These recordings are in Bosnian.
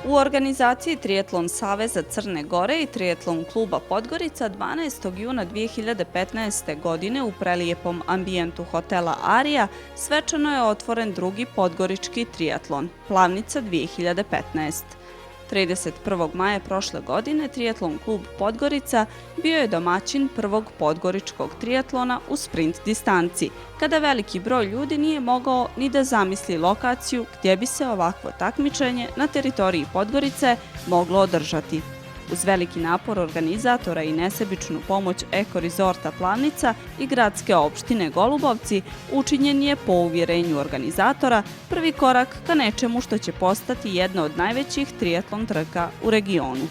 U organizaciji Triatlon Saveza Crne Gore i Triatlon kluba Podgorica 12. juna 2015. godine u prelijepom ambijentu hotela Arija svečano je otvoren drugi podgorički triatlon, Plavnica 2015. 31. maja prošle godine Triatlon klub Podgorica bio je domaćin prvog podgoričkog triatlona u sprint distanci, kada veliki broj ljudi nije mogao ni da zamisli lokaciju gdje bi se ovakvo takmičenje na teritoriji Podgorice moglo održati. Uz veliki napor organizatora i nesebičnu pomoć Eko Rezorta Plavnica i gradske opštine Golubovci učinjen je, po uvjerenju organizatora, prvi korak ka nečemu što će postati jedna od najvećih triatlon trka u regionu.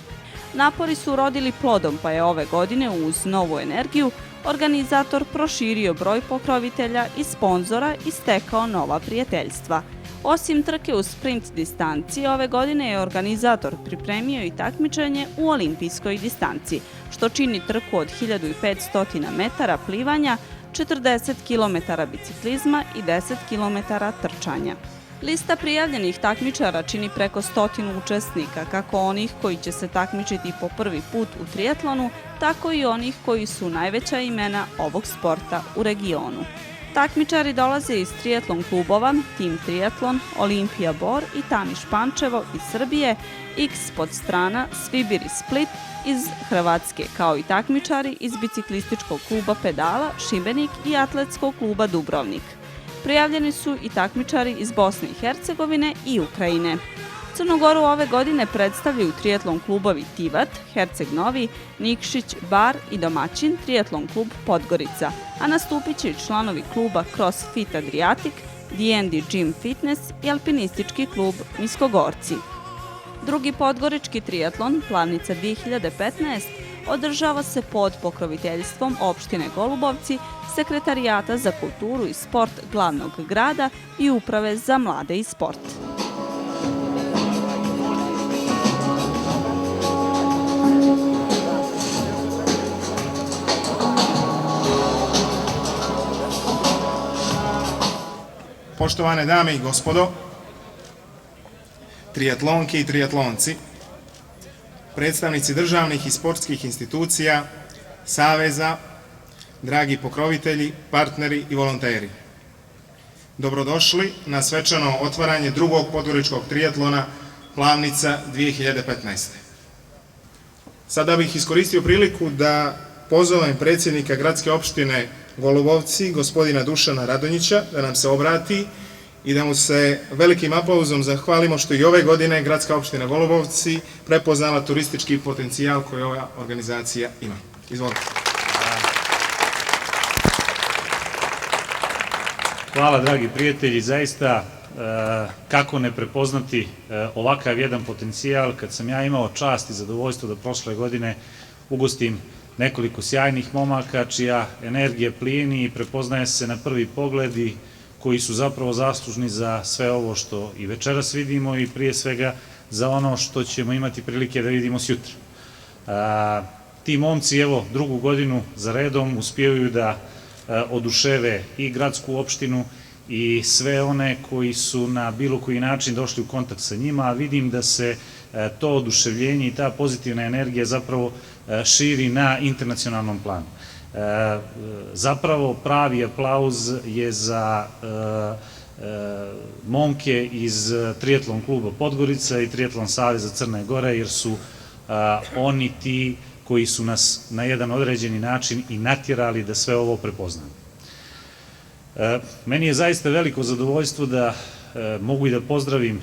Napori su urodili plodom, pa je ove godine uz novu energiju organizator proširio broj pokrovitelja i sponzora i stekao nova prijateljstva. Osim trke u sprint distanci, ove godine je organizator pripremio i takmičenje u olimpijskoj distanci, što čini trku od 1500 metara plivanja, 40 km biciklizma i 10 km trčanja. Lista prijavljenih takmičara čini preko 100 učesnika, kako onih koji će se takmičiti po prvi put u triatlonu, tako i onih koji su najveća imena ovog sporta u regionu. Takmičari dolaze iz triatlon klubova Tim Triatlon, Olimpija Bor i Tamiš Pančevo iz Srbije, X Podstrana, Svibir i Split iz Hrvatske, kao i takmičari iz biciklističkog kluba Pedala, Šibenik i atletskog kluba Dubrovnik. Prijavljeni su i takmičari iz Bosne i Hercegovine i Ukrajine. Crnu Goru ove godine predstavljaju triatlon klubovi Tivat, Herceg Novi, Nikšić, Bar i domaćin Triatlon klub Podgorica, a nastupit će i članovi kluba CrossFit Adriatic, D&D Gym Fitness i alpinistički klub Niskogorci. Drugi podgorički triatlon, Plavnica 2015, održava se pod pokroviteljstvom opštine Golubovci, Sekretarijata za kulturu i sport glavnog grada i Uprave za mlade i sport. Poštovane dame i gospodo, triatlonke i triatlonci, predstavnici državnih i sportskih institucija, saveza, dragi pokrovitelji, partneri i volonteri. Dobrodošli na svečano otvaranje drugog podgoričkog triatlona Plavnica 2015. Sada bih iskoristio priliku da pozovem predsjednika gradske opštine Golubovci, gospodina Dušana Radonjića, da nam se obrati i da mu se velikim aplauzom zahvalimo što i ove godine gradska opština Golubovci prepoznala turistički potencijal koji ova organizacija ima. Izvolite. Hvala, dragi prijatelji, zaista kako ne prepoznati ovakav jedan potencijal kad sam ja imao čast i zadovoljstvo da prošle godine ugostim nekoliko sjajnih momaka čija energija plijeni i prepoznaje se na prvi pogled i koji su zapravo zaslužni za sve ovo što i večeras vidimo i prije svega za ono što ćemo imati prilike da vidimo sjutra. Ti momci, evo, drugu godinu za redom uspijevaju da oduševe i gradsku opštinu i sve one koji su na bilo koji način došli u kontakt sa njima, a vidim da se to oduševljenje i ta pozitivna energija zapravo širi na internacionalnom planu. Zapravo pravi aplauz je za momke iz Triatlon kluba Podgorica i Triatlon Saveza Crne Gore, jer su oni ti koji su nas na jedan određeni način i natjerali da sve ovo prepoznamo. Meni je zaista veliko zadovoljstvo da mogu i da pozdravim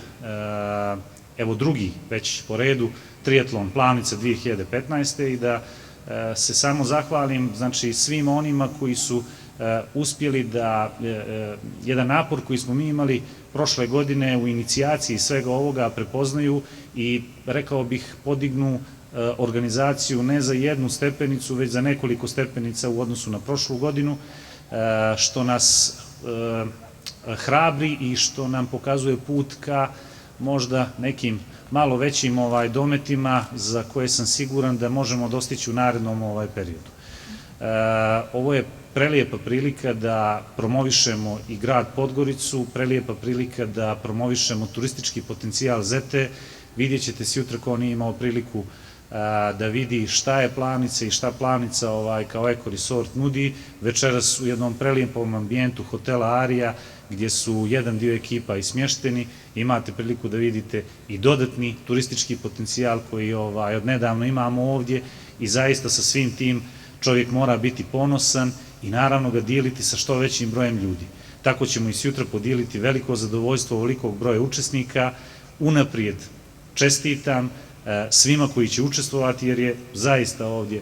evo drugi već po redu triatlon Plavnica 2015. i da se samo zahvalim svim onima koji su uspjeli da jedan napor koji smo mi imali prošle godine u inicijaciji svega ovoga prepoznaju i, rekao bih, podignu organizaciju ne za jednu stepenicu, već za nekoliko stepenica u odnosu na prošlu godinu, što nas hrabri i što nam pokazuje put ka možda nekim malo većim dometima za koje sam siguran da možemo dostići u narednom periodu. Ovo je prelijepa prilika da promovišemo i grad Podgoricu, prelijepa prilika da promovišemo turistički potencijal Zete, vidjet ćete sutra ko nije imao priliku da vidi šta je Plavnica i šta Plavnica kao eko resort nudi. Večeras u jednom prelijepom ambijentu hotela Arija, gdje su jedan dio ekipa i smješteni, imate priliku da vidite i dodatni turistički potencijal koji od nedavno imamo ovdje i zaista sa svim tim čovjek mora biti ponosan i naravno ga dijeliti sa što većim brojem ljudi. Tako ćemo i sutra podijeliti veliko zadovoljstvo ovolikog broja učesnika. Unaprijed čestitam svima koji će učestvovati, jer je zaista ovdje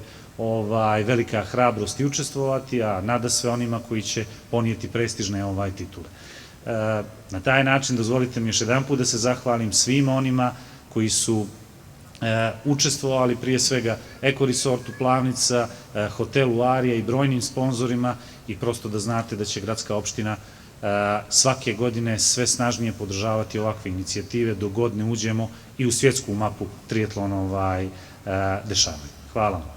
velika hrabrost i učestvovati, a nada sve onima koji će ponijeti prestižne titule. Na taj način dozvolite mi još jedan put da se zahvalim svima onima koji su učestvovali, prije svega Eko Resortu Plavnica, hotelu Arija i brojnim sponzorima, i prosto da znate da će gradska opština svake godine sve snažnije podržavati ovakve inicijative dok god ne uđemo i u svjetsku mapu triatlona dešavaju. Hvala vam.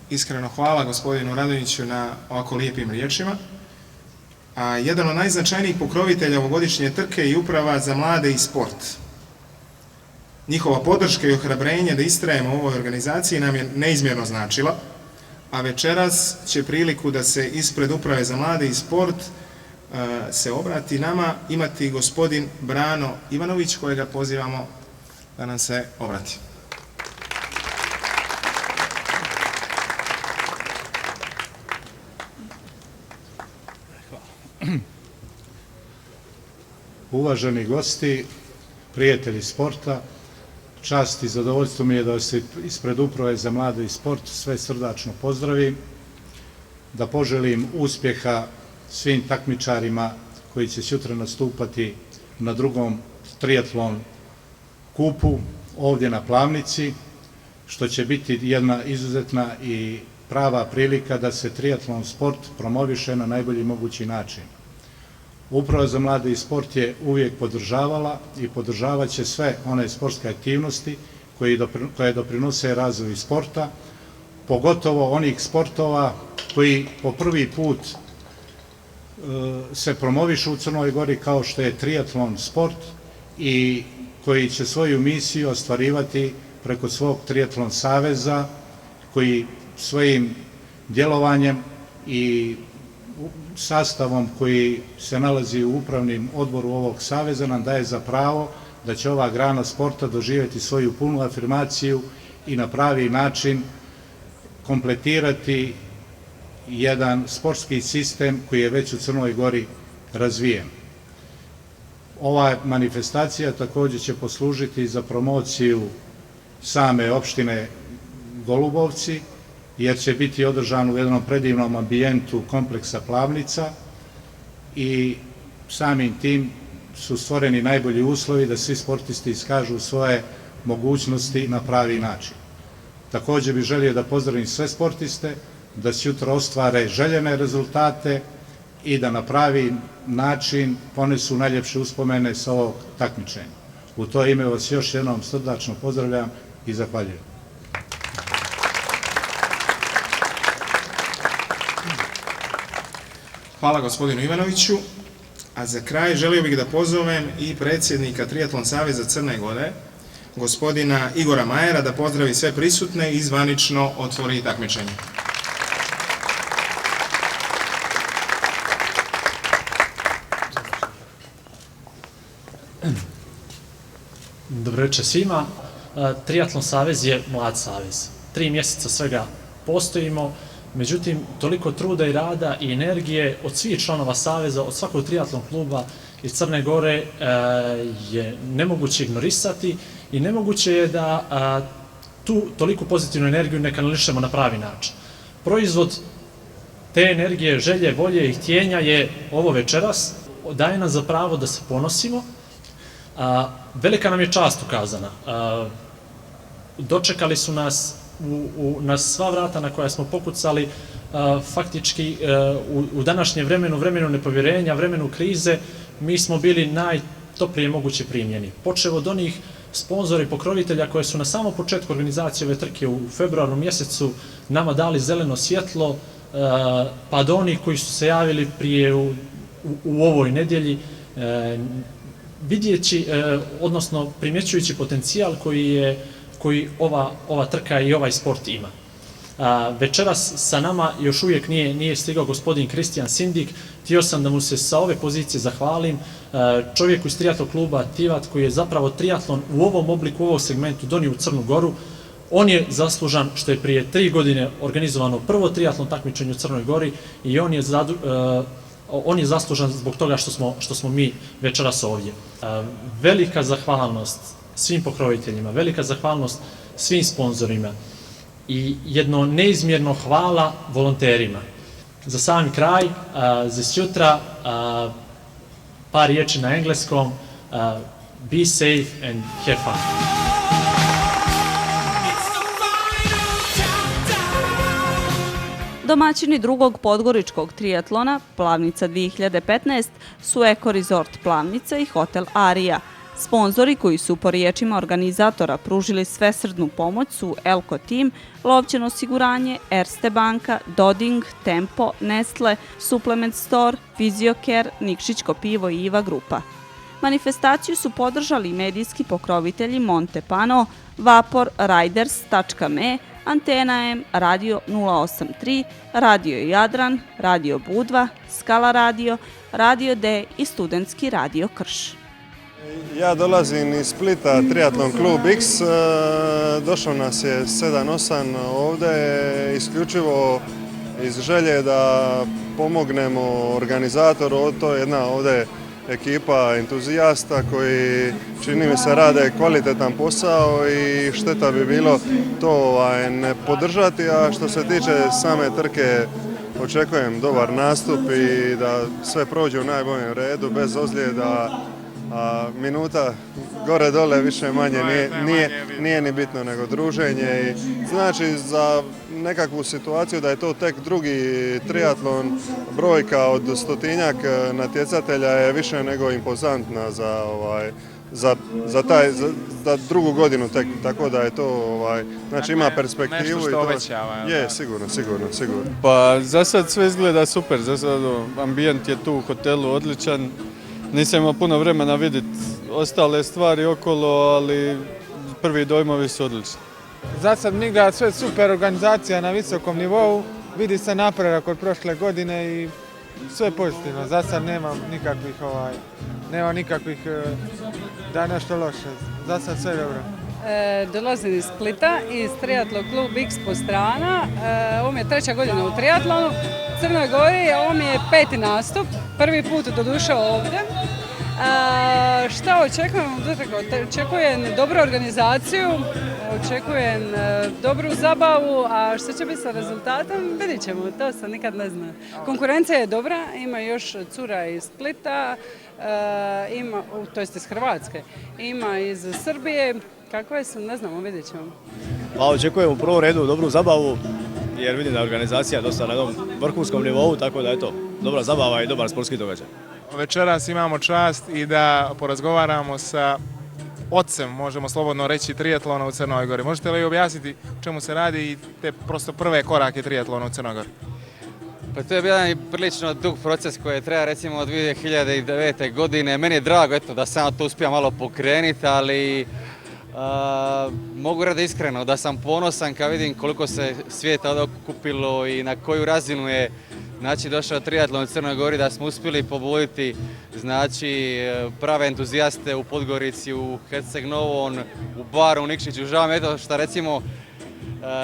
Iskreno hvala gospodinu Radonjiću na ovako lijepim riječima. A jedan od najznačajnijih pokrovitelja ovogodišnje trke je Uprava za mlade i sport. Njihova podrška i ohrabrenje da istrajemo u ovoj organizaciji nam je neizmjerno značila, a večeras će priliku da se ispred Uprave za mlade i sport se obrati nama imati gospodin Brano Ivanović, kojega pozivamo da nam se obrati. Uvaženi gosti, prijatelji sporta, čast i zadovoljstvo mi je da se ispred Uprave za mlade i sport sve srdačno pozdravim, da poželim uspjeha svim takmičarima koji će sutra nastupati na drugom triatlon kupu ovdje na Plavnici, što će biti jedna izuzetna i prava prilika da se triatlon sport promoviše na najbolji mogući način. Uprava za mlade i sport je uvijek podržavala i podržavat će sve one sportske aktivnosti koje doprinose razvoju sporta, pogotovo onih sportova koji po prvi put se promovišu u Crnoj Gori, kao što je triatlon sport, i koji će svoju misiju ostvarivati preko svog triatlon saveza, koji svojim djelovanjem i sastavom koji se nalazi u upravnim odboru ovog saveza nam daje za pravo da će ova grana sporta doživjeti svoju punu afirmaciju i na pravi način kompletirati jedan sportski sistem koji je već u Crnoj Gori razvijen. Ova manifestacija također će poslužiti za promociju same opštine Golubovci, jer će biti održan u jednom predivnom ambijentu kompleksa Plavnica i samim tim su stvoreni najbolji uslovi da svi sportisti iskažu svoje mogućnosti na pravi način. Također bih želio da pozdravim sve sportiste, da sutra ostvare željene rezultate i da na pravi način ponesu najljepše uspomene sa ovog takmičenja. U to ime vas još jednom srdačno pozdravljam i zahvaljujem. Hvala gospodinu Ivanoviću, a za kraj želio bih da pozovem i predsjednika Triatlon saveza Crne Gore, gospodina Igora Majera, da pozdravi sve prisutne i zvanično otvori takmičenje. Dobro večer svima. Triatlon savez je mlad savez. 3 mjeseca svega postojimo, međutim, toliko truda i rada i energije od svih članova saveza, od svakog triatlon kluba iz Crne Gore je nemoguće ignorisati i nemoguće je da tu toliku pozitivnu energiju ne kanališemo na pravi način. Proizvod te energije, želje, volje i htjenja je ovo večeras, daje nam za pravo da se ponosimo. Velika nam je čast ukazana. Dočekali su nas na sva vrata na koja smo pokucali, faktički u današnje vremenu nepovjerenja, vremenu krize, mi smo bili najtoplije moguće primljeni. Počev od onih sponzora i pokrovitelja koje su na samom početku organizacije ove trke u februaru mjesecu nama dali zeleno svjetlo, pa do onih koji su se javili prije u ovoj nedjelji, vidjeći, odnosno primjećujući potencijal koji ova trka i ovaj sport ima. Večeras sa nama još uvijek nije stigao gospodin Kristijan Sindik. Htio sam da mu se sa ove pozicije zahvalim, čovjeku iz triatlon kluba Tivat, koji je zapravo triatlon u ovom obliku, u ovom segmentu donio u Crnu Goru. On je zaslužan što je prije 3 godine organizovano prvo triatlon takmičenje u Crnoj Gori i on je zaslužan zbog toga što smo mi večeras ovdje. Velika zahvalnost svim pokroviteljima, velika zahvalnost svim sponzorima i jedno neizmjerno hvala volonterima. Za sami kraj, za sutra, par riječi na engleskom, be safe and have fun. Domaćini drugog podgoričkog trijatlona Plavnica 2015 su Eko Resort Plavnica i Hotel Arija. Sponzori koji su po riječima organizatora pružili svesrdnu pomoć su Elko Team, Lovćeno osiguranje, Erste banka, Doding, Tempo, Nestle, Supplement Store, Fiziocare, Nikšićko pivo i Iva grupa. Manifestaciju su podržali medijski pokrovitelji Monte Pano, Vapor, Riders.me, Antena M, Radio 083, Radio Jadran, Radio Budva, Skala Radio, Radio D i Studentski radio Krš. Ja dolazim iz Splita, Triatlon klub X, došao nas je 7-8 ovdje, isključivo iz želje da pomognemo organizatoru, to je jedna ovdje ekipa entuzijasta koji čini mi se rade kvalitetan posao i šteta bi bilo to ne podržati, a što se tiče same trke očekujem dobar nastup i da sve prođe u najboljem redu bez ozljeda. A minuta gore dole više manje nije ni bitno nego druženje i znači za nekakvu situaciju da je to tek drugi triatlon, brojka od 100-tinjak natjecatelja je više nego impozantna za drugu godinu tek, tako da je to znači ima perspektivu. Nešto što obećava. Je, sigurno. Pa za sad sve izgleda super, za sad ambijent je tu u hotelu odličan. Nisam imao puno vremena vidjeti ostale stvari okolo, ali prvi dojmovi su odlični. Za sad mi ga sve super, organizacija na visokom nivou, vidi se napredak od prošle godine i sve pozitivno. Za sad nema nikakvih da je nešto loše. Za sad sve dobro. Dolazim iz Splita, iz Triatlon klub X Postrana. Ovo mi je 3. godina u triatlonu. U Crnoj Gori ovo mi je 5. nastup, prvi put doduše ovdje. Šta očekujem? Očekujem dobru organizaciju, očekujem dobru zabavu, a što će biti sa rezultatom vidit ćemo, to se nikad ne zna. Konkurencija je dobra, ima još cura iz Splita, to jest iz Hrvatske, ima iz Srbije, kakve su, ne znamo, vidjet ćemo. Pa očekujem u prvom redu dobru zabavu, jer vidim da je organizacija dosta na jednom vrhunskom nivou, tako da je to dobra zabava i dobar sportski događaj. Večeras imamo čast i da porazgovaramo sa ocem, možemo slobodno reći, triatlona u Crnoj Gori. Možete li objasniti o čemu se radi i te prosto prve korake triatlona u Crnoj Gori? Pa to je bio jedan prilično dug proces koji treba recimo od 2009. godine. Meni je drago da sam to uspio malo pokrenuti, ali mogu reći iskreno da sam ponosan kad vidim koliko se svijeta okupilo i na koju razinu je došao triatlon u Crnoj Gori, da smo uspjeli pobuditi prave entuzijaste u Podgorici, u Herceg Novom, u Baru, u Nikšiću. Žao mi je što recimo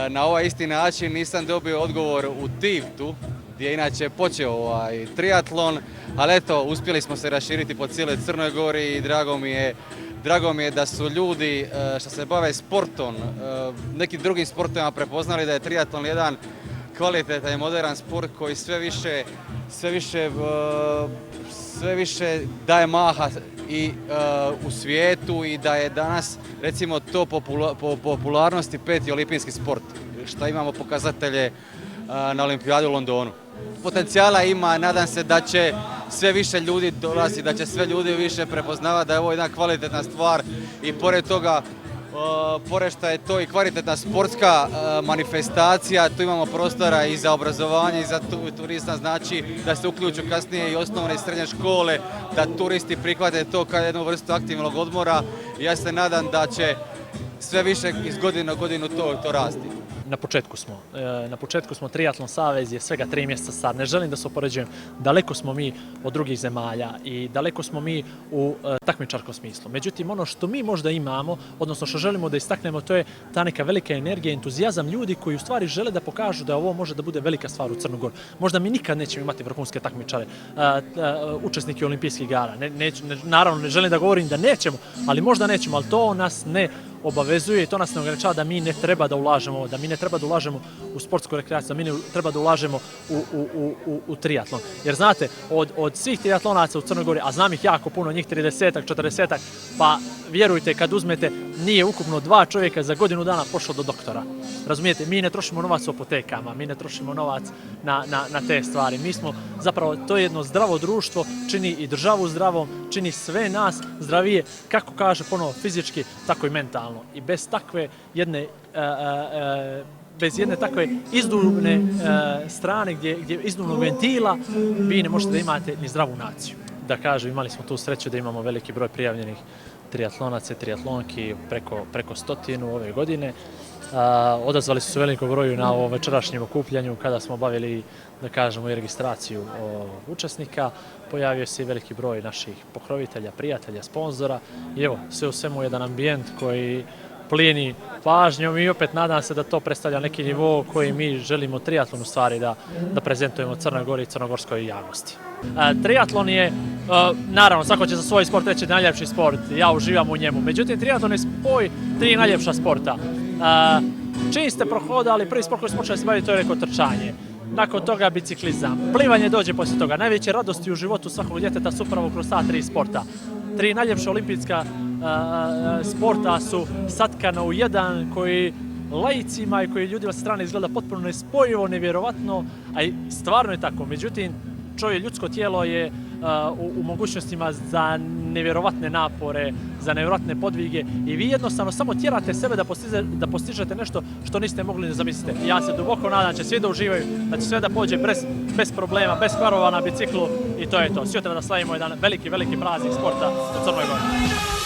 na ovaj isti način nisam dobio odgovor u Tivtu, gdje je inače počeo triatlon, ali eto, uspjeli smo se raširiti po cijeloj Crnoj Gori i drago mi je da su ljudi što se bave sportom, nekim drugim sportovima prepoznali da je triatlon jedan kvalitetan i modern sport koji sve više daje maha i u svijetu i da je danas recimo to po popularnosti 5. olimpijski sport, što imamo pokazatelje na Olimpijadi u Londonu. Potencijala ima, nadam se da će sve više ljudi dolazi, da će sve ljudi više prepoznavati da je ovo jedna kvalitetna stvar i pored toga pored što je to i kvalitetna sportska manifestacija, tu imamo prostora i za obrazovanje i za turista, znači da se uključu kasnije i osnovne i srednje škole, da turisti prihvate to kao jednu vrstu aktivnog odmora. Ja se nadam da će sve više iz godine u godinu to rasti. Na početku smo, Triatlon savez je svega 3 mjeseca star. Ne želim da se opoređujem, daleko smo mi od drugih zemalja i daleko smo mi u takmičarskom smislu. Međutim, ono što mi možda imamo, odnosno što želimo da istaknemo, to je ta neka velika energija, entuzijazam ljudi koji u stvari žele da pokažu da ovo može da bude velika stvar u Crnoj Gori. Možda mi nikad nećemo imati vrhunske takmičare, učesnike olimpijskih igara. Naravno, ne želim da govorim da nećemo, ali možda nećemo, ali to nas ne obavezuje i to nas ne ograničava da mi ne treba da ulažemo, da mi ne treba da ulažemo u sportsku rekreaciju, da mi ne treba da ulažemo u triatlon. Jer znate, od svih triatlonaca u Crnoj Gori, a znam ih jako puno, njih 30-ak, 40-ak, pa vjerujte, kad uzmete, nije ukupno 2 čovjeka za godinu dana pošlo do doktora. Razumijete, mi ne trošimo novac u apotekama, mi ne trošimo novac na te stvari. Mi smo, zapravo, to je jedno zdravo društvo, čini i državu zdravom, čini sve nas zdravije, kako kaže ponovo fizički, tako i mentalno. I bez takve jedne bez jedne takve izduvne strane, gdje izduvnog ventila, vi ne možete da imate ni zdravu naciju. Da kažem, imali smo tu sreću da imamo veliki broj prijavljenih triatlonaca i triatlonki, preko 100 ove godine. Odazvali su se velikom broju na ovo večerašnjem okupljanju kada smo obavili, da kažemo, i registraciju učesnika. Pojavio se i veliki broj naših pokrovitelja, prijatelja, sponzora i evo, sve u svemu jedan ambijent koji plijeni pažnjom i opet nadam se da to predstavlja neki nivo koji mi želimo triatlon u stvari da prezentujemo Crnoj Gori i crnogorskoj javnosti. Triatlon je, naravno, svako će za svoj sport reći najljepši sport, ja uživam u njemu. Međutim, triatlon je spoj 3 najljepša sporta. Čim ste prohodali, prvi sport koji smo počeli se baviti, to je neko trčanje. Nakon toga biciklizam. Plivanje dođe poslije toga. Najveće radosti u životu svakog djeteta su upravo kroz ta 3 sporta. 3 najljepša olimpijska sporta su satkana u jedan koji laicima i koji ljudima sa strane izgleda potpuno nespojivo, nevjerovatno, a i stvarno je tako. Međutim, ljudsko tijelo je u mogućnostima za nevjerovatne napore, za nevjerovatne podvige i vi jednostavno samo tjerate sebe da postižete nešto što niste mogli da zamislite. Ja se duboko nadam da će svi da uživaju, da će sve da pođe bez problema, bez kvarova na biciklu i to je to. Sutra da slavimo jedan veliki praznik sporta u Crnoj Gori.